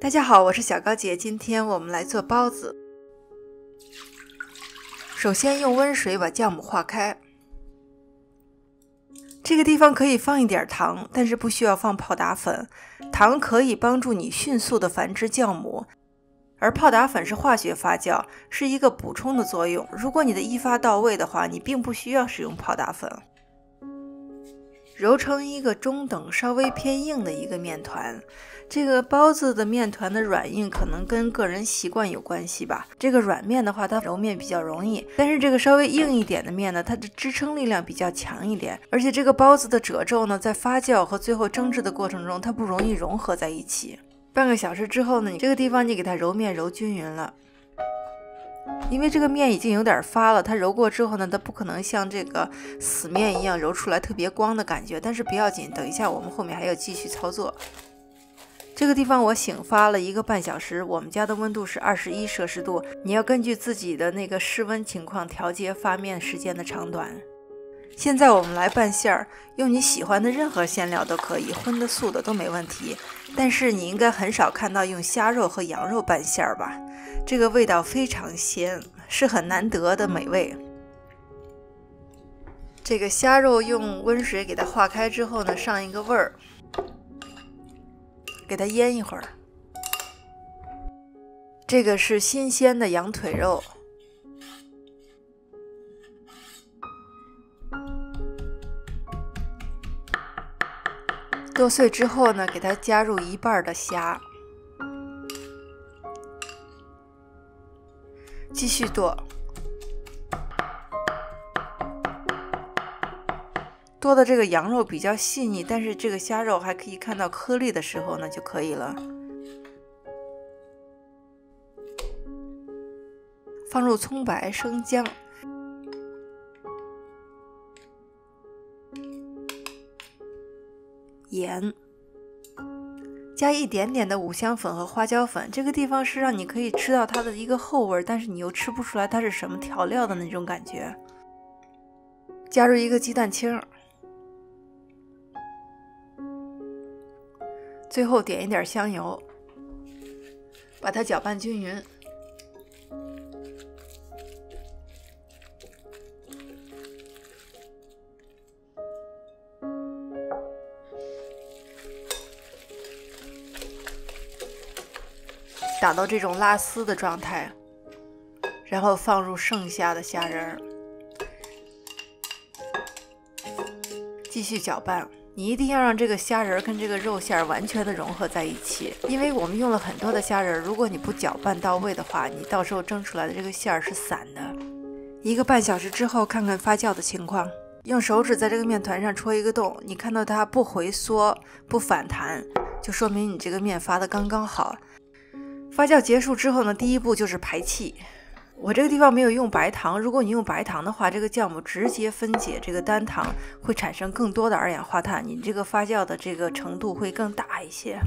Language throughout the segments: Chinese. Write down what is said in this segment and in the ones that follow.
大家好，我是小高姐，今天我们来做包子。首先用温水把酵母化开，这个地方可以放一点糖，但是不需要放泡打粉。糖可以帮助你迅速的繁殖酵母，而泡打粉是化学发酵，是一个补充的作用。如果你的一发到位的话，你并不需要使用泡打粉。揉成一个中等稍微偏硬的一个面团。这个包子的面团的软硬可能跟个人习惯有关系吧。这个软面的话，它揉面比较容易，但是这个稍微硬一点的面呢，它的支撑力量比较强一点，而且这个包子的褶皱呢，在发酵和最后蒸制的过程中，它不容易融合在一起。半个小时之后呢，你这个地方你给它揉面揉均匀了。因为这个面已经有点发了，它揉过之后呢，它不可能像这个死面一样揉出来特别光的感觉，但是不要紧，等一下我们后面还要继续操作。这个地方我醒发了1个半小时，我们家的温度是21摄氏度，你要根据自己的那个室温情况调节发面时间的长短。现在我们来拌馅儿，用你喜欢的任何馅料都可以，荤的素的都没问题，但是你应该很少看到用虾肉和羊肉拌馅儿吧？这个味道非常鲜，是很难得的美味。这个虾肉用温水给它化开之后呢，上一个味儿，给它腌一会儿。这个是新鲜的羊腿肉，剁碎之后呢，给它加入1半的虾，继续剁。剁的这个羊肉比较细腻，但是这个虾肉还可以看到颗粒的时候呢就可以了。放入葱白、生姜，盐，加一点点的五香粉和花椒粉。这个地方是让你可以吃到它的一个后味，但是你又吃不出来它是什么调料的那种感觉。加入1个鸡蛋清，最后点一点香油，把它搅拌均匀。打到这种拉丝的状态，然后放入剩下的虾仁儿，继续搅拌。你一定要让这个虾仁跟这个肉馅完全的融合在一起，因为我们用了很多的虾仁，如果你不搅拌到位的话，你到时候蒸出来的这个馅是散的。1个半小时之后，看看发酵的情况，用手指在这个面团上戳一个洞，你看到它不回缩、不反弹，就说明你这个面发的刚刚好。发酵结束之后呢，第一步就是排气。我这个地方没有用白糖，如果你用白糖的话，这个酵母直接分解这个单糖，会产生更多的二氧化碳，你这个发酵的这个程度会更大一些。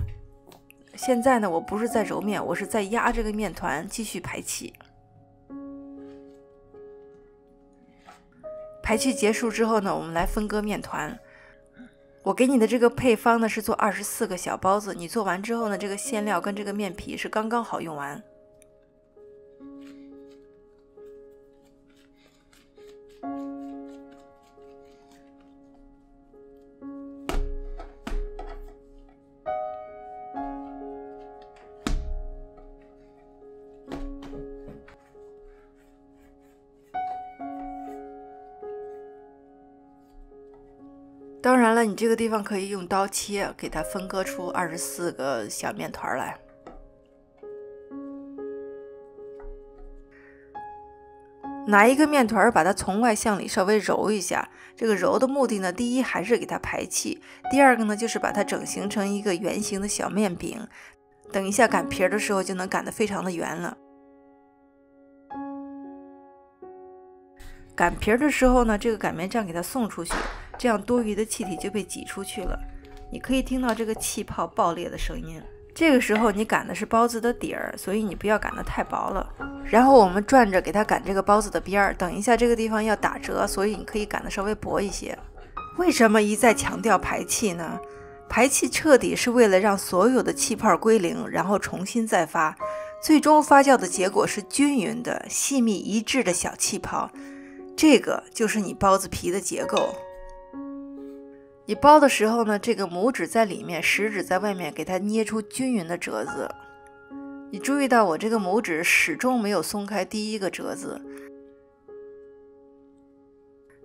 现在呢，我不是在揉面，我是在压这个面团，继续排气。排气结束之后呢，我们来分割面团。我给你的这个配方呢是做24个小包子，你做完之后呢，这个馅料跟这个面皮是刚刚好用完。当然了，你这个地方可以用刀切，给它分割出24个小面团来。拿一个面团把它从外向里稍微揉一下，这个揉的目的呢，第一还是给它排气，第二个呢就是把它整形成一个圆形的小面饼，等一下擀皮的时候就能擀得非常的圆了。擀皮的时候呢，这个擀面杖给它送出去，这样多余的气体就被挤出去了。你可以听到这个气泡爆裂的声音。这个时候你擀的是包子的底儿，所以你不要擀得太薄了。然后我们转着给它擀这个包子的边儿，等一下这个地方要打折，所以你可以擀得稍微薄一些。为什么一再强调排气呢？排气彻底是为了让所有的气泡归零，然后重新再发，最终发酵的结果是均匀的、细密一致的小气泡。这个就是你包子皮的结构。你包的时候呢，这个拇指在里面，食指在外面，给它捏出均匀的褶子。你注意到我这个拇指始终没有松开第一个褶子。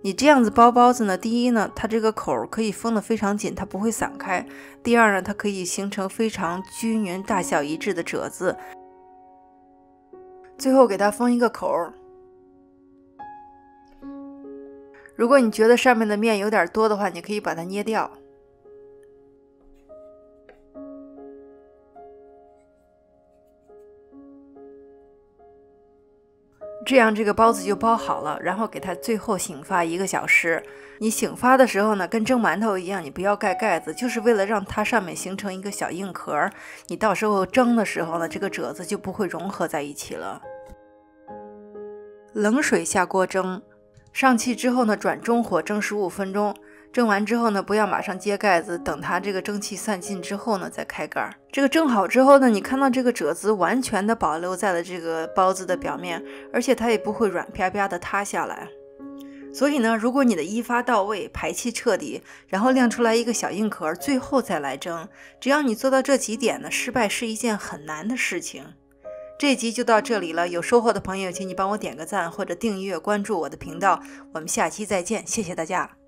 你这样子包包子呢，第一呢，它这个口可以封得非常紧，它不会散开；第二呢，它可以形成非常均匀、大小一致的褶子。最后给它封一个口。如果你觉得上面的面有点多的话，你可以把它捏掉。这样这个包子就包好了，然后给它最后醒发1个小时。你醒发的时候呢，跟蒸馒头一样，你不要盖盖子，就是为了让它上面形成一个小硬壳。你到时候蒸的时候呢，这个褶子就不会融合在一起了。冷水下锅蒸，上气之后呢，转中火蒸15分钟。蒸完之后呢，不要马上揭盖子，等它这个蒸汽散尽之后呢，再开盖。这个蒸好之后呢，你看到这个褶子完全的保留在了这个包子的表面，而且它也不会软啪啪的塌下来。所以呢，如果你的一发到位，排气彻底，然后亮出来一个小硬壳，最后再来蒸，只要你做到这几点呢，失败是一件很难的事情。这集就到这里了，有收获的朋友请你帮我点个赞或者订阅关注我的频道，我们下期再见，谢谢大家。